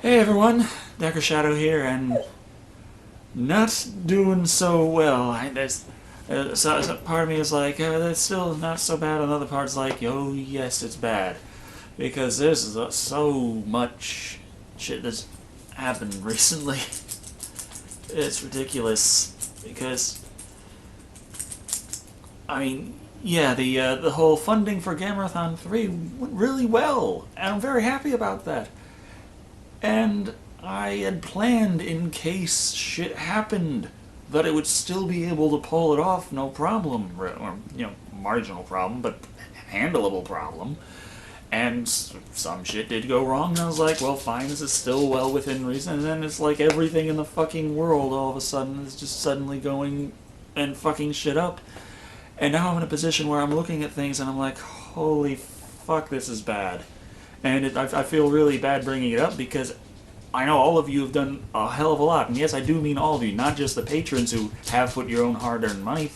Hey everyone, Decker Shado here, and not doing so well. Part of me is like, that's still not so bad. Another part's like, oh yes, it's bad, because there's so much shit that's happened recently. It's ridiculous. Because yeah, the whole funding for Gamerathon 3 went really well, and I'm very happy about that. And I had planned, in case shit happened, that it would still be able to pull it off, no problem, or marginal problem, but handleable problem. And some shit did go wrong, and I was like, well, fine, this is still well within reason. And then it's like everything in the fucking world all of a sudden is just suddenly going and fucking shit up. And now I'm in a position where I'm looking at things and I'm like, holy fuck, this is bad. And I feel really bad bringing it up because I know all of you have done a hell of a lot. And yes, I do mean all of you, not just the patrons who have put your own hard-earned money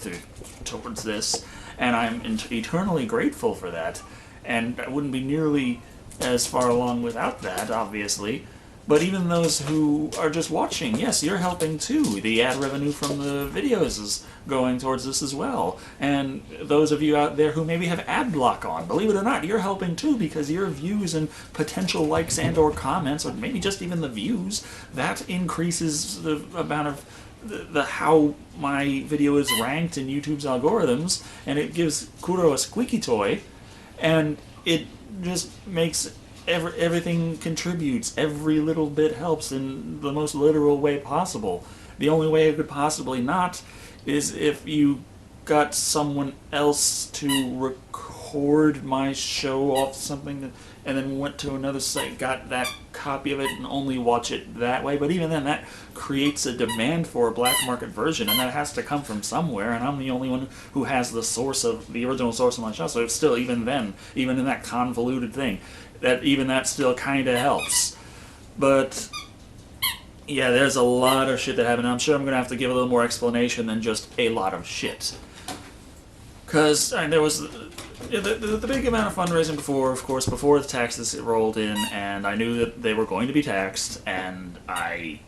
towards this. And I'm eternally grateful for that. And I wouldn't be nearly as far along without that, obviously. But even those who are just watching, yes, you're helping too. The ad revenue from the videos is going towards this as well. And those of you out there who maybe have ad block on, believe it or not, you're helping too, because your views and potential likes and or comments, or maybe just even the views, that increases the amount of the how my video is ranked in YouTube's algorithms, and it gives Kudo a squeaky toy, and it just makes everything contributes. Every little bit helps in the most literal way possible. The only way it could possibly not is if you got someone else to record my show off something and then went to another site, got that copy of it, and only watch it that way. But even then, that creates a demand for a black market version, and that has to come from somewhere, and I'm the only one who has the original source of my show, so it's still, even then, even in that convoluted thing, that still kind of helps. But yeah, there's a lot of shit that happened. I'm sure I'm gonna have to give a little more explanation than just a lot of shit. Because there was the big amount of fundraising before, of course, before the taxes rolled in, and I knew that they were going to be taxed, and I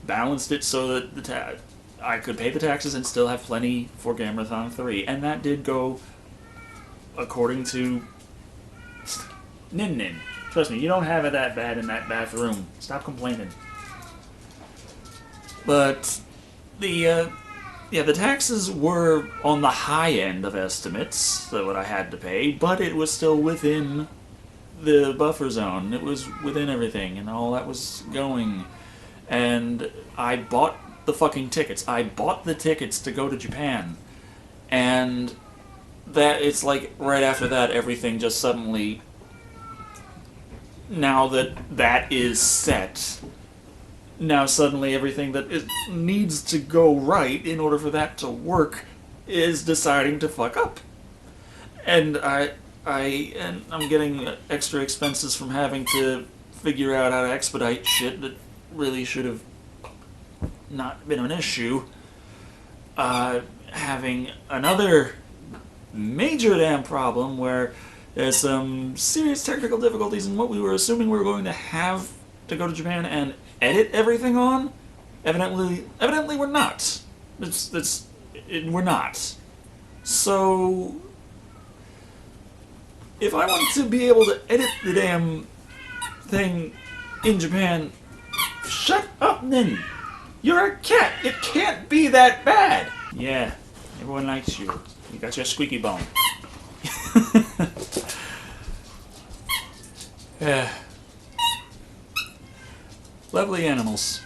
balanced it so that I could pay the taxes and still have plenty for Gamerathon 3, and that did go according to Nin. Trust me, you don't have it that bad in that bathroom. Stop complaining. But the taxes were on the high end of estimates, what I had to pay, but it was still within the buffer zone. It was within everything, and all that was going. And I bought the fucking tickets. I bought the tickets to go to Japan. And that, it's like right after that, everything just suddenly, now that that is set, now suddenly everything that needs to go right in order for that to work is deciding to fuck up. And I'm getting extra expenses from having to figure out how to expedite shit that really should have not been an issue. Having another major damn problem where there's some serious technical difficulties in what we were assuming we were going to have to go to Japan and edit everything on. Evidently we're not. We're not. So if I want to be able to edit the damn thing in Japan, shut up, Nin. You're a cat. It can't be that bad. Yeah, everyone likes you. You got your squeaky bone. Yeah. Lovely animals.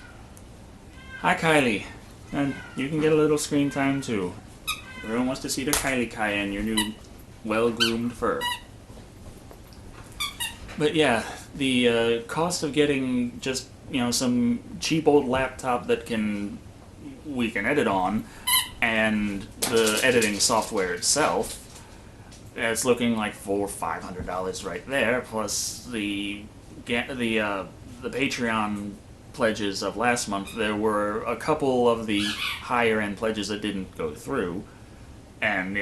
Hi, Kylie. And you can get a little screen time too. Everyone wants to see the Kylie and your new well-groomed fur. But yeah, the cost of getting just, some cheap old laptop that we can edit on, and the editing software itself, it's looking like $500 right there, plus the Patreon pledges of last month. There were a couple of the higher end pledges that didn't go through, and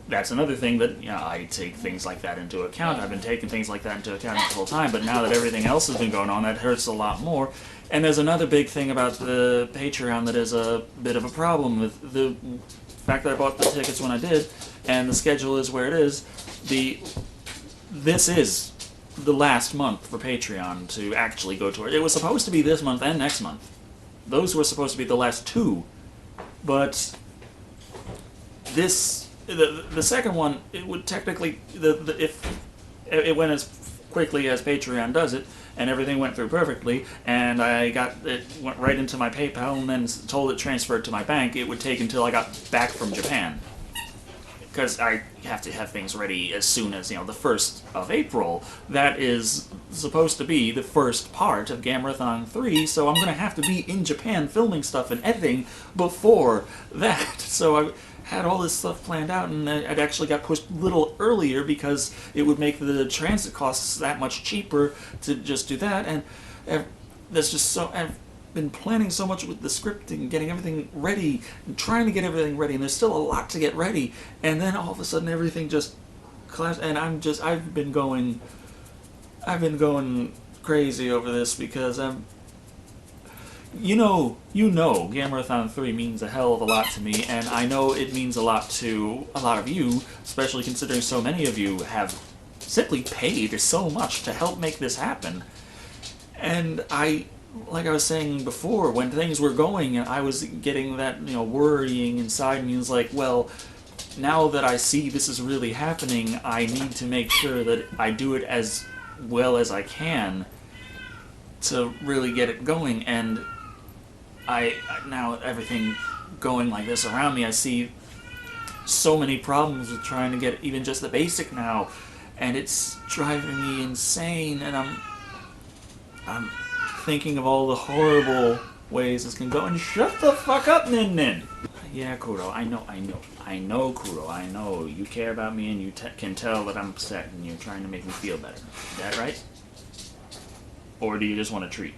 that's another thing that, you know, I take things like that into account. I've been taking things like that into account the whole time, but now that everything else has been going on, that hurts a lot more. And there's another big thing about the Patreon that is a bit of a problem with the fact that I bought the tickets when I did, and the schedule is where it is. This is the last month for Patreon to actually go toward. It was supposed to be this month and next month. Those were supposed to be the last two, but the second one, it would technically, if it went as quickly as Patreon does it, and everything went through perfectly, and it went right into my PayPal, and then told it transferred to my bank, it would take until I got back from Japan. Because I have to have things ready as soon as, the 1st of April. That is supposed to be the first part of Gamerathon 3, so I'm going to have to be in Japan filming stuff and editing before that. So I had all this stuff planned out, and it actually got pushed a little earlier because it would make the transit costs that much cheaper to just do that, and there's just so... I've been planning so much with the scripting, getting everything ready, and trying to get everything ready, and there's still a lot to get ready, and then all of a sudden everything just collapsed, and I've been going crazy over this because Gamerathon 3 means a hell of a lot to me, and I know it means a lot to a lot of you, especially considering so many of you have simply paid so much to help make this happen. And like I was saying before, when things were going, I was getting that, worrying inside me. It's like, well, now that I see this is really happening, I need to make sure that I do it as well as I can to really get it going. And now everything going like this around me, I see so many problems with trying to get even just the basic now, and it's driving me insane, and I'm thinking of all the horrible ways this can go. And shut the fuck up, Nin Nin! Yeah, Kudo, I know, Kudo, I know. You care about me, and you can tell that I'm upset, and you're trying to make me feel better. Is that right? Or do you just want a treat?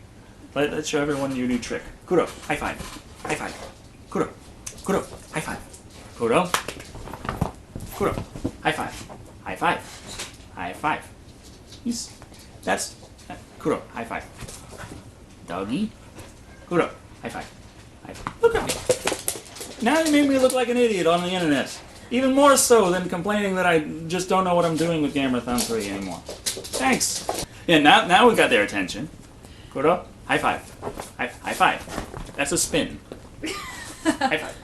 Let's show everyone your new trick. Kudo, high five. High five. Kudo. Kudo, high five. Kudo. Kudo, high five. High five. High five. That's... Kudo, high five. Doggy. Kudo, high five. High five. Look at me. Now you made me look like an idiot on the internet. Even more so than complaining that I just don't know what I'm doing with Gamerathon 3 anymore. Thanks. Yeah, now we got their attention. Kudo, high five. High five. That's a spin. High five.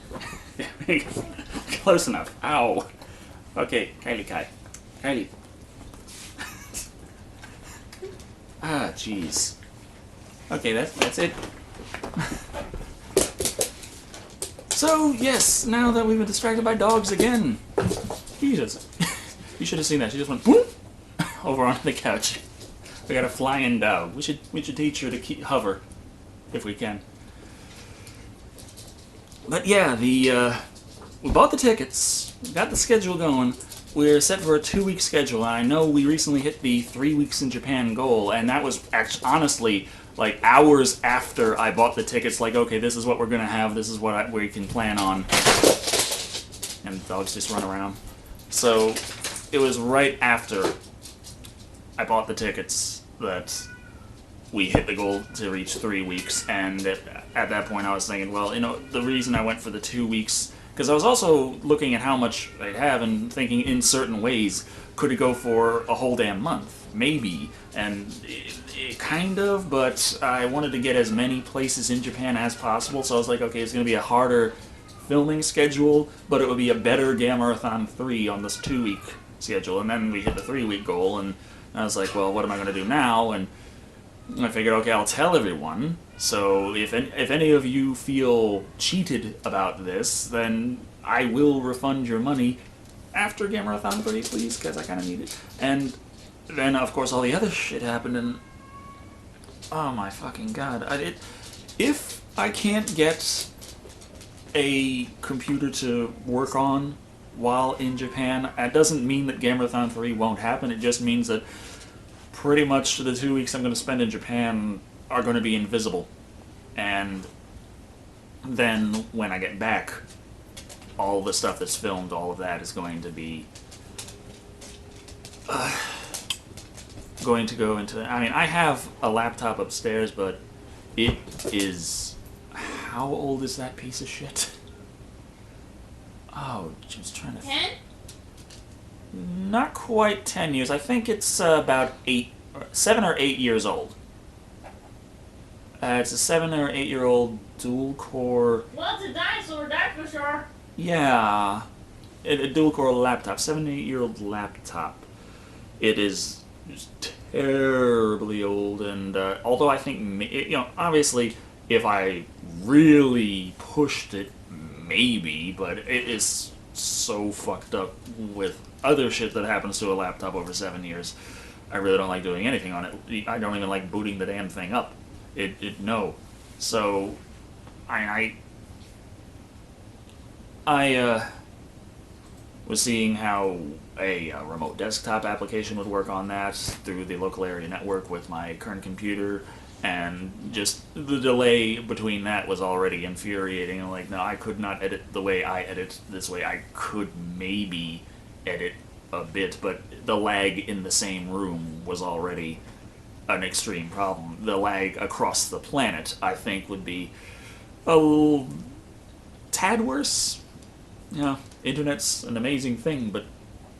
Close enough. Ow. Okay, Kylie Kai. Kylie. Ah, jeez. Okay, that's it. So, yes, now that we've been distracted by dogs again. Jesus. You should have seen that. She just went boom over onto the couch. We got a flying dog. We should teach her to hover if we can. But yeah, we bought the tickets, got the schedule going. We're set for a 2-week schedule, and I know we recently hit the 3 weeks in Japan goal, and that was actually, honestly, like hours after I bought the tickets. Like, okay, this is what we're gonna have. This is what we can plan on. And the dogs just run around. So it was right after I bought the tickets that we hit the goal to reach 3 weeks, and at that point I was thinking, well, the reason I went for the 2 weeks, because I was also looking at how much I'd have and thinking in certain ways, could it go for a whole damn month? Maybe. And it kind of, but I wanted to get as many places in Japan as possible, so I was like, okay, it's going to be a harder filming schedule, but it would be a better Gamerathon 3 on this 2-week schedule. And then we hit the 3-week goal, and I was like, well, what am I going to do now? And I figured, okay, I'll tell everyone. So if any of you feel cheated about this, then I will refund your money after Gamerathon 3, please, because I kind of need it. And then, of course, all the other shit happened, and oh my fucking god. If I can't get a computer to work on while in Japan, that doesn't mean that Gamerathon 3 won't happen. It just means that pretty much the 2 weeks I'm going to spend in Japan are going to be invisible. And then when I get back, all the stuff that's filmed, all of that is going to be going to go into. I mean, I have a laptop upstairs, but it is. How old is that piece of shit? Oh, just trying to. 10? Not quite 10 years. I think it's about 7 or 8 years old. It's a 7 or 8 year old dual core. Well, it's a dinosaur, that's for sure. Yeah, a dual core laptop, 7 or 8 year old laptop. It is just terribly old, and although I think, obviously, if I really pushed it, maybe, but it is so fucked up with other shit that happens to a laptop over 7 years. I really don't like doing anything on it. I don't even like booting the damn thing up. No. So, I was seeing how a remote desktop application would work on that through the local area network with my current computer, and just the delay between that was already infuriating. I'm like, no, I could not edit the way I edit this way. I could maybe edit a bit, but the lag in the same room was already an extreme problem. The lag across the planet, I think, would be a tad worse. Internet's an amazing thing, but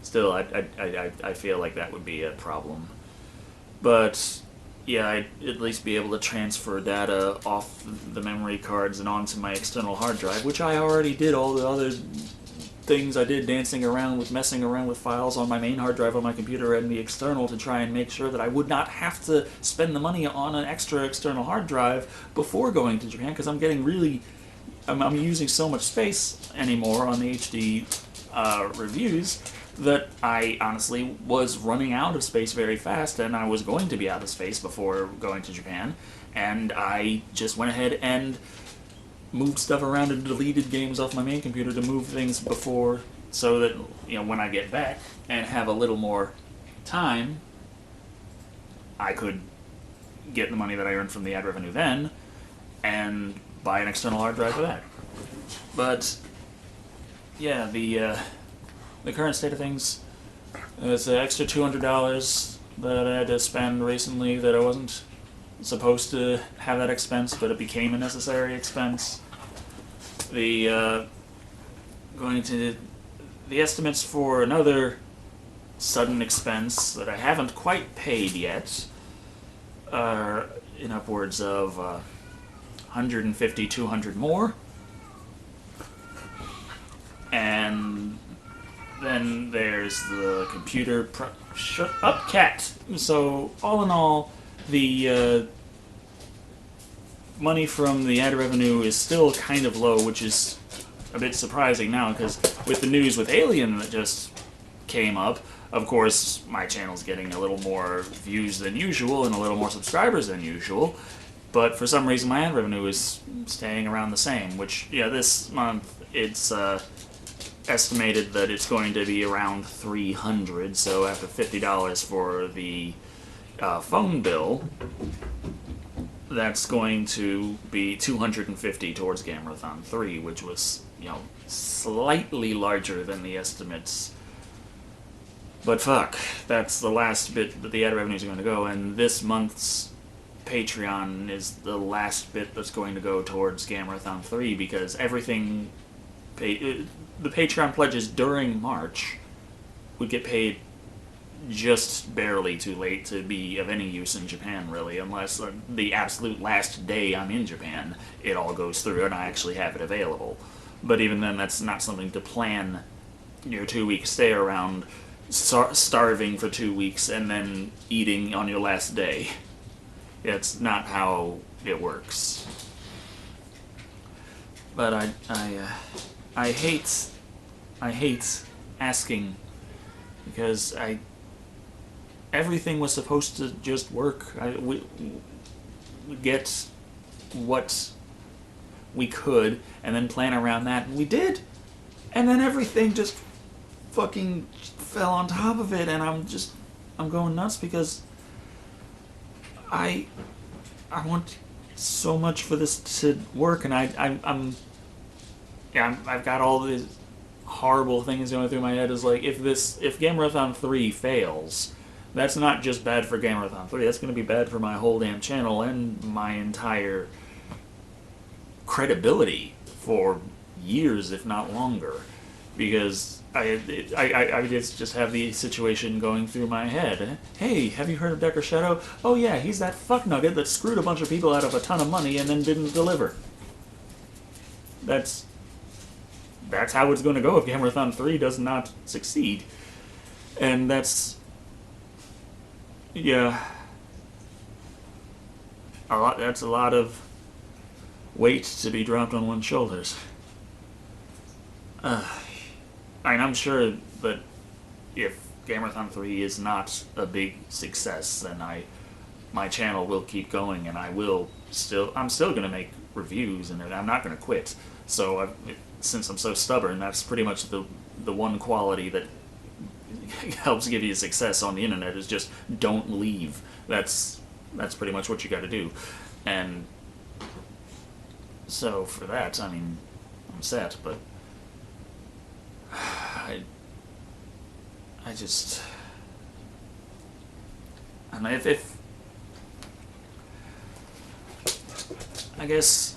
still, I feel like that would be a problem. But yeah, I'd at least be able to transfer data off the memory cards and onto my external hard drive, which I already did all the other things I did, messing around with files on my main hard drive on my computer and the external, to try and make sure that I would not have to spend the money on an extra external hard drive before going to Japan, because I'm using so much space anymore on the HD reviews that I honestly was running out of space very fast, and I was going to be out of space before going to Japan, and I just went ahead and moved stuff around and deleted games off my main computer to move things before, so that when I get back and have a little more time, I could get the money that I earned from the ad revenue then and buy an external hard drive for that. But yeah, the current state of things is an extra $200 that I had to spend recently that I wasn't supposed to have that expense, but it became a necessary expense. The estimates for another sudden expense that I haven't quite paid yet are in upwards of 150, 200 more. And then there's the computer. Shut up, cat! So, all in all, the money from the ad revenue is still kind of low, which is a bit surprising now, because with the news with Alien that just came up, of course, my channel's getting a little more views than usual and a little more subscribers than usual, but for some reason my ad revenue is staying around the same, which, this month it's estimated that it's going to be around $300, so after $50 for the phone bill, that's going to be $250 towards Gamerathon 3, which was, slightly larger than the estimates. But fuck, that's the last bit that the ad revenues are going to go, and this month's Patreon is the last bit that's going to go towards Gamerathon 3, because everything, the Patreon pledges during March would get paid just barely too late to be of any use in Japan, really, unless the absolute last day I'm in Japan, it all goes through and I actually have it available. But even then, that's not something to plan your 2-week stay around, starving for 2 weeks and then eating on your last day. It's not how it works. But I hate asking, because everything was supposed to just work. We get what we could and then plan around that, and we did. And then everything just fucking fell on top of it, and I'm going nuts, because I want so much for this to work, and I've got all horrible thing is going through my head is like, if Gamerathon 3 fails, that's not just bad for Gamerathon 3, that's going to be bad for my whole damn channel and my entire credibility for years, if not longer. Because I just have the situation going through my head. Hey, have you heard of Decker Shado? Oh yeah, he's that fuck nugget that screwed a bunch of people out of a ton of money and then didn't deliver. That's how it's going to go if Gamerathon 3 does not succeed. And that's... yeah. That's a lot of weight to be dropped on one's shoulders. And I'm sure that if Gamerathon 3 is not a big success, then my channel will keep going, and I'm still going to make reviews, and I'm not going to quit. So since I'm so stubborn, that's pretty much the one quality that helps give you success on the internet is just don't leave. That's pretty much what you got to do. And so for that, I mean, I'm set, but I just... And if I guess...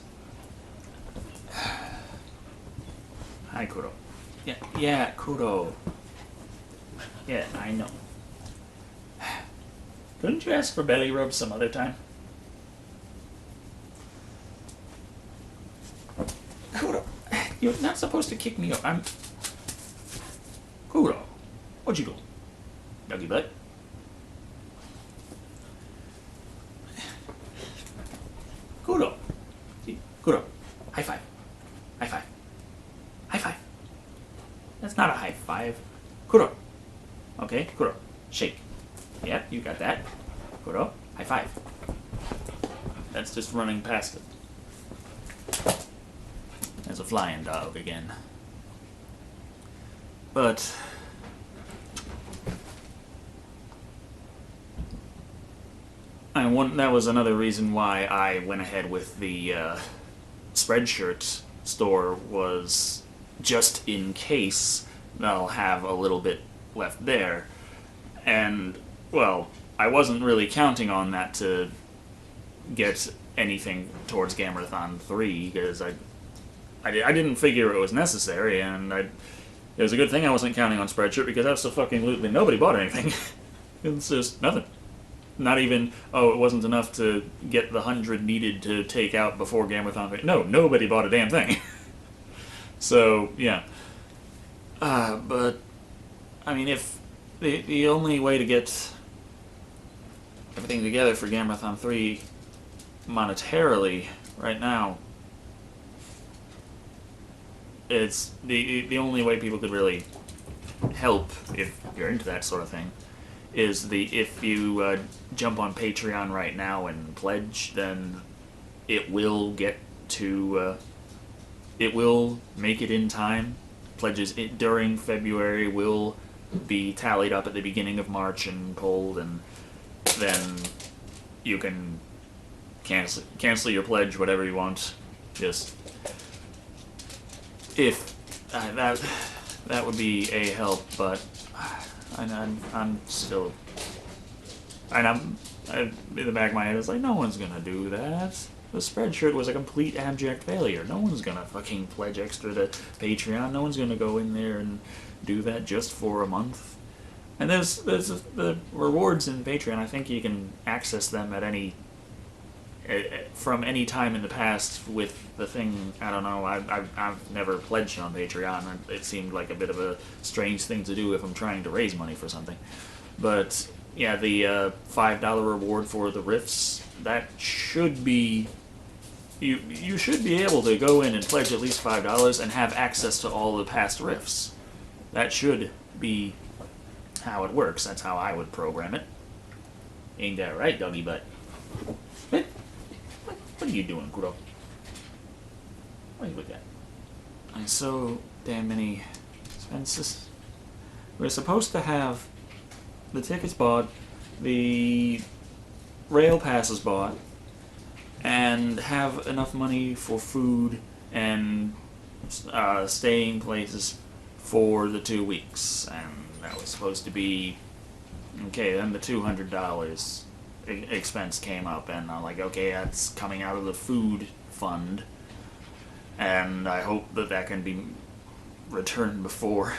Hi, Kudo. Yeah, Kudo. Yeah, I know. Couldn't you ask for belly rubs some other time? Kudo, you're not supposed to kick me up. Kudo, what you doing? Doggy butt? Kudo. Kudo. High five. High five. High five. That's not a high five. Kudo. Okay, Kudo. Shake. Yep, you got that. Kudo. High five. That's just running past it. There's a flying dog again. But that was another reason why I went ahead with the Spreadshirt store, was just in case I'll have a little bit left there. And, well, I wasn't really counting on that to get anything towards Gamerathon 3, because I didn't figure it was necessary, and it was a good thing I wasn't counting on Spreadshirt, because absolutely nobody bought anything. It's just nothing. Not even, oh, it wasn't enough to get the 100 needed to take out before Gamerathon 3. No, nobody bought a damn thing. So, yeah. But, I mean, if the only way to get everything together for Gamerathon 3 monetarily right now, it's the only way people could really help, if you're into that sort of thing, is if you jump on Patreon right now and pledge, then it will get to it will make it in time. Pledges during February will be tallied up at the beginning of March and pulled, and then you can cancel your pledge, whatever you want. Just if that would be a help, but I'm still, and I'm in the back of my head, it's like, no one's gonna do that. The Spreadshirt was a complete abject failure. No one's gonna fucking pledge extra to Patreon. No one's gonna go in there and do that just for a month. And there's the rewards in Patreon. I think you can access them at from any time in the past with the thing. I don't know. I've never pledged on Patreon. It seemed like a bit of a strange thing to do if I'm trying to raise money for something. But yeah, the $5 reward for the riffs, that should be... You should be able to go in and pledge at least $5 and have access to all the past riffs. That should be how it works. That's how I would program it. Ain't that right, doggy butt? What are you doing, Kudo? What are you looking at? There's so damn many expenses. We're supposed to have the tickets bought, the rail passes bought, and have enough money for food and staying places for the 2 weeks, and that was supposed to be okay. Then the $200 expense came up, and I'm like, okay, that's coming out of the food fund, and I hope that that can be returned before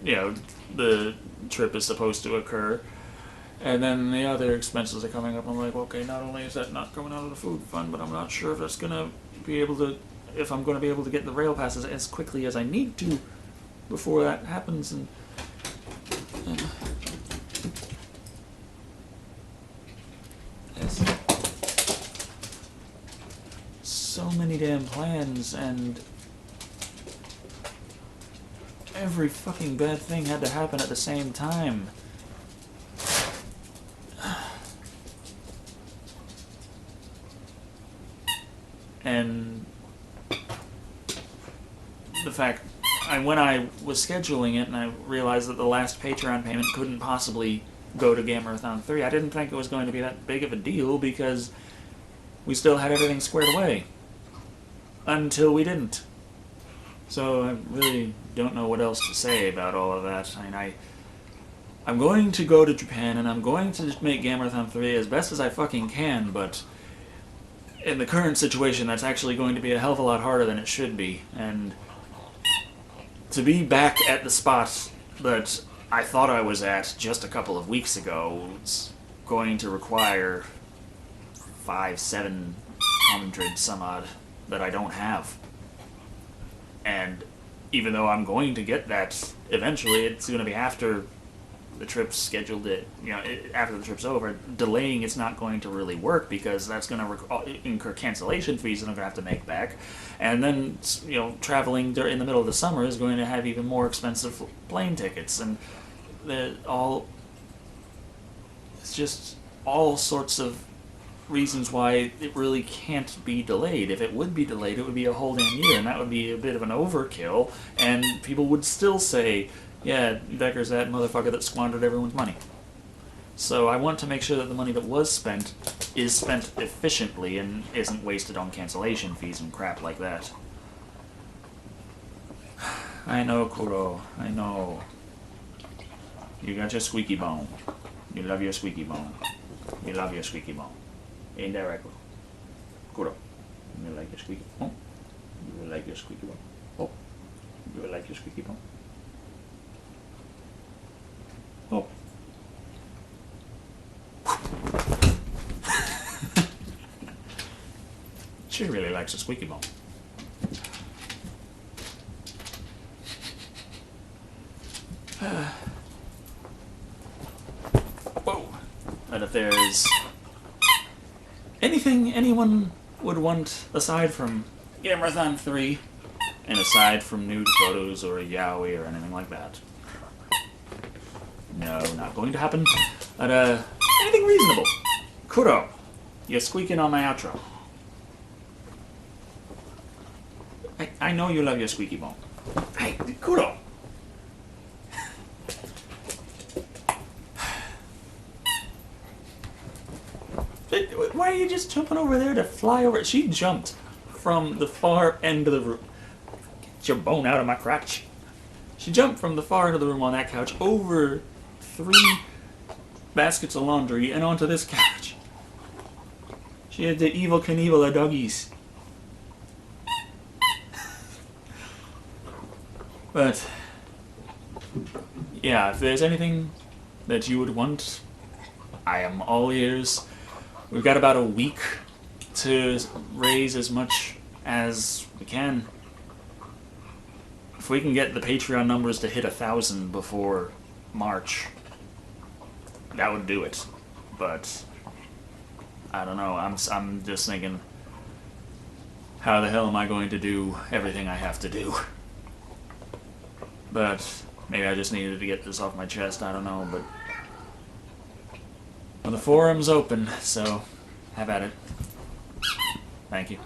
the trip is supposed to occur. And then the other expenses are coming up. I'm like, okay, not only is that not coming out of the food fund, but I'm not sure if that's gonna be able to, if I'm going to be able to get the rail passes as quickly as I need to before that happens. And there's so many damn plans, and every fucking bad thing had to happen at the same time. And the fact, when I was scheduling it and I realized that the last Patreon payment couldn't possibly go to Gamerathon 3, I didn't think it was going to be that big of a deal because we still had everything squared away. Until we didn't. So I really don't know what else to say about all of that. I mean, I'm going to go to Japan and I'm going to make Gamerathon 3 as best as I fucking can, but in the current situation, that's actually going to be a hell of a lot harder than it should be. And to be back at the spot that I thought I was at just a couple of weeks ago, it's going to require 700 some odd that I don't have. And even though I'm going to get that eventually, it's going to be after the trip's scheduled, after the trip's over. Delaying it's not going to really work because that's going to incur cancellation fees that I'm going to have to make back. And then, traveling in the middle of the summer is going to have even more expensive plane tickets. And it's just all sorts of reasons why it really can't be delayed. If it would be delayed, it would be a whole damn year, and that would be a bit of an overkill, and people would still say, yeah, Decker's that motherfucker that squandered everyone's money. So I want to make sure that the money that was spent is spent efficiently and isn't wasted on cancellation fees and crap like that. I know, Kudo. I know. You got your squeaky bone. You love your squeaky bone. You love your squeaky bone. Ain't that right, Kudo? You like your squeaky bone? You like your squeaky bone? Oh. You like your squeaky bone? Oh. She really likes a squeaky bone. Whoa. And if there's anything anyone would want aside from Gamerathon 3, and aside from nude photos or a yaoi or anything like that, no, not going to happen. But, anything reasonable. Kudo, you're squeaking on my outro. I know you love your squeaky bone. Hey, Kudo! Why are you just jumping over there to fly over? She jumped from the far end of the room. Get your bone out of my crotch. She jumped from the far end of the room on that couch over 3 baskets of laundry and onto this couch. She had the evil Knievel of doggies. But, yeah, if there's anything that you would want, I am all ears. We've got about a week to raise as much as we can. If we can get the Patreon numbers to hit 1,000 before March, that would do it. But I don't know. I'm just thinking, how the hell am I going to do everything I have to do? But maybe I just needed to get this off my chest. I don't know. But well, the forum's open, so have at it. Thank you.